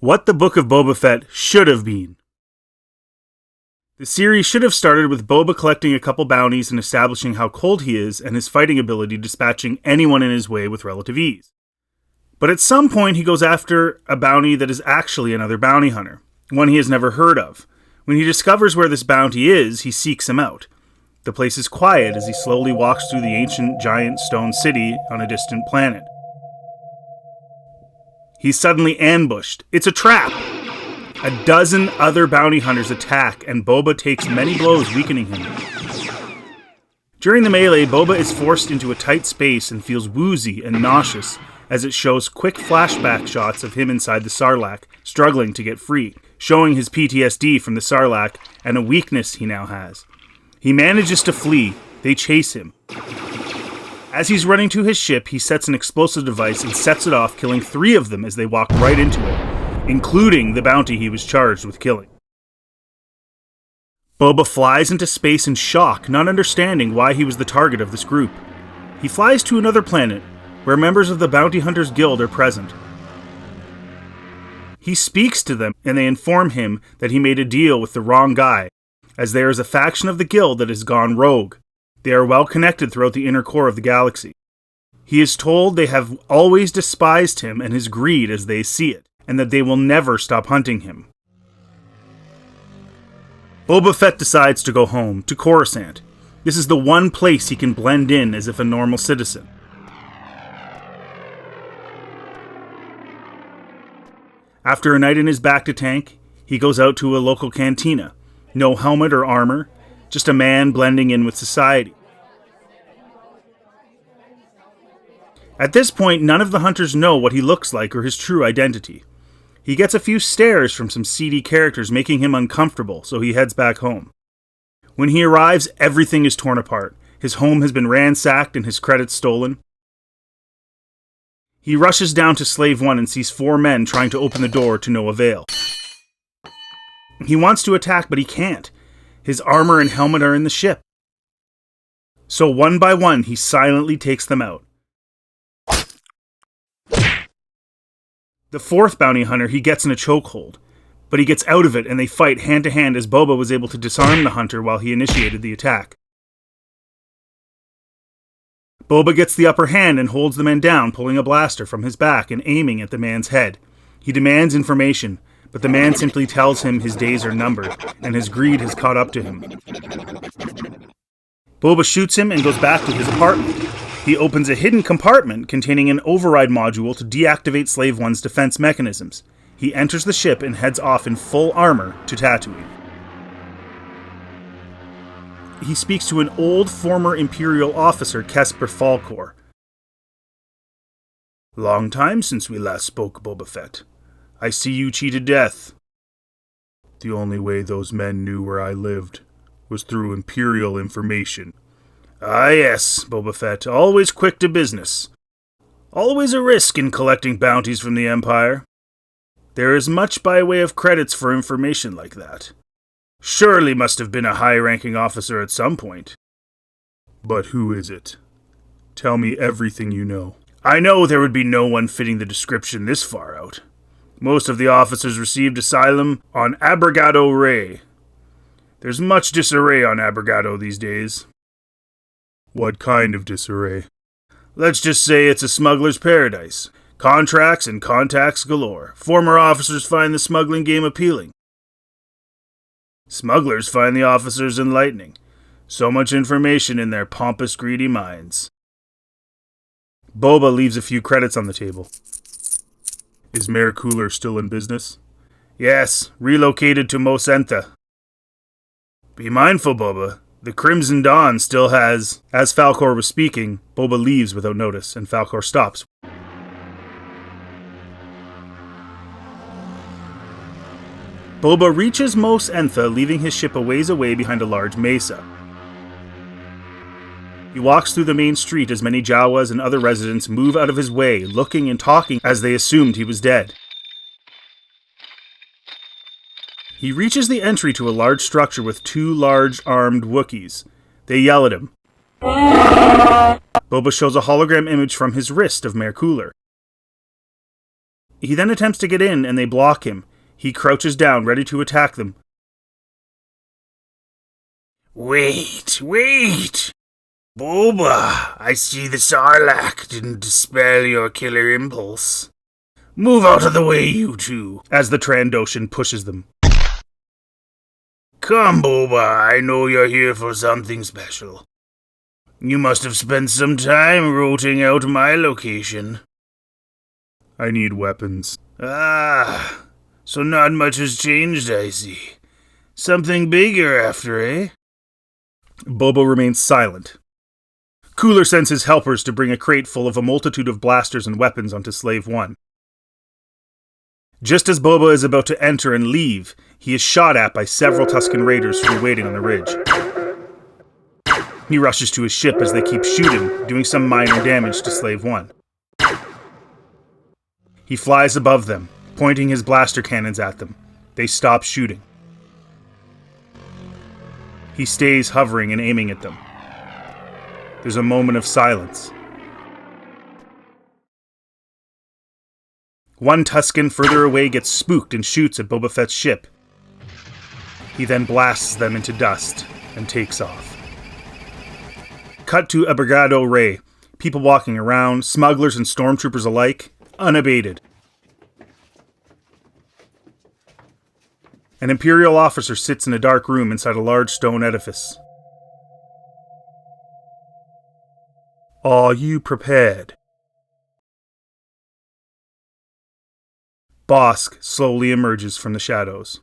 What the Book of Boba Fett should have been. The series should have started with Boba collecting a couple bounties and establishing how cold he is and his fighting ability dispatching anyone in his way with relative ease. But at some point he goes after a bounty that is actually another bounty hunter, one he has never heard of. When he discovers where this bounty is, he seeks him out. The place is quiet as he slowly walks through the ancient giant stone city on a distant planet. He's suddenly ambushed. It's a trap! A dozen other bounty hunters attack, and Boba takes many blows, weakening him. During the melee, Boba is forced into a tight space and feels woozy and nauseous as it shows quick flashback shots of him inside the Sarlacc, struggling to get free, showing his PTSD from the Sarlacc and a weakness he now has. He manages to flee. They chase him. As he's running to his ship, he sets an explosive device and sets it off, killing 3 of them as they walk right into it, including the bounty he was charged with killing. Boba flies into space in shock, not understanding why he was the target of this group. He flies to another planet, where members of the Bounty Hunters Guild are present. He speaks to them, and they inform him that he made a deal with the wrong guy, as there is a faction of the guild that has gone rogue. They are well connected throughout the inner core of the galaxy. He is told they have always despised him and his greed as they see it, and that they will never stop hunting him. Boba Fett decides to go home, to Coruscant. This is the one place he can blend in as if a normal citizen. After a night in his bacta tank, he goes out to a local cantina. No helmet or armor, just a man blending in with society. At this point, none of the hunters know what he looks like or his true identity. He gets a few stares from some seedy characters, making him uncomfortable, so he heads back home. When he arrives, everything is torn apart. His home has been ransacked and his credits stolen. He rushes down to Slave 1 and sees 4 men trying to open the door to no avail. He wants to attack, but he can't. His armor and helmet are in the ship. So one by one, he silently takes them out. The 4th bounty hunter he gets in a chokehold, but he gets out of it and they fight hand to hand as Boba was able to disarm the hunter while he initiated the attack. Boba gets the upper hand and holds the man down, pulling a blaster from his back and aiming at the man's head. He demands information, but the man simply tells him his days are numbered, and his greed has caught up to him. Boba shoots him and goes back to his apartment. He opens a hidden compartment containing an override module to deactivate Slave 1's defense mechanisms. He enters the ship and heads off in full armor to Tatooine. He speaks to an old former Imperial officer, Kesper Falkor. "Long time since we last spoke, Boba Fett. I see you cheated death. The only way those men knew where I lived was through Imperial information." "Ah yes, Boba Fett, always quick to business. Always a risk in collecting bounties from the Empire. There is much by way of credits for information like that. Surely must have been a high-ranking officer at some point." "But who is it? Tell me everything you know." "I know there would be no one fitting the description this far out. Most of the officers received asylum on Abrogado Ray. There's much disarray on Abrogado these days." "What kind of disarray?" "Let's just say it's a smuggler's paradise. Contracts and contacts galore. Former officers find the smuggling game appealing. Smugglers find the officers enlightening. So much information in their pompous, greedy minds." Boba leaves a few credits on the table. "Is Mayor Cooler still in business?" "Yes, relocated to Mosentha." "Be mindful, Boba. The Crimson Dawn still has..." As Falkor was speaking, Boba leaves without notice, and Falkor stops. Boba reaches Mos Entha, leaving his ship a ways away behind a large mesa. He walks through the main street as many Jawas and other residents move out of his way, looking and talking as they assumed he was dead. He reaches the entry to a large structure with 2 large armed Wookiees. They yell at him. Boba shows a hologram image from his wrist of Mayor Cooler. He then attempts to get in, and they block him. He crouches down, ready to attack them. Wait! Boba, I see the Sarlacc didn't dispel your killer impulse. Move out of the way, you two, as the Trandoshan pushes them. Come, Boba, I know you're here for something special. You must have spent some time routing out my location. I need weapons. Ah, so not much has changed, I see. Something bigger after, eh? Boba remains silent. Cooler sends his helpers to bring a crate full of a multitude of blasters and weapons onto Slave 1. Just as Boba is about to enter and leave, he is shot at by several Tusken Raiders who are waiting on the ridge. He rushes to his ship as they keep shooting, doing some minor damage to Slave 1. He flies above them, pointing his blaster cannons at them. They stop shooting. He stays hovering and aiming at them. There's a moment of silence. One Tusken further away gets spooked and shoots at Boba Fett's ship. He then blasts them into dust and takes off. Cut to Abrigado Rey. People walking around, smugglers and stormtroopers alike, unabated. An Imperial officer sits in a dark room inside a large stone edifice. Are you prepared? Bosk slowly emerges from the shadows.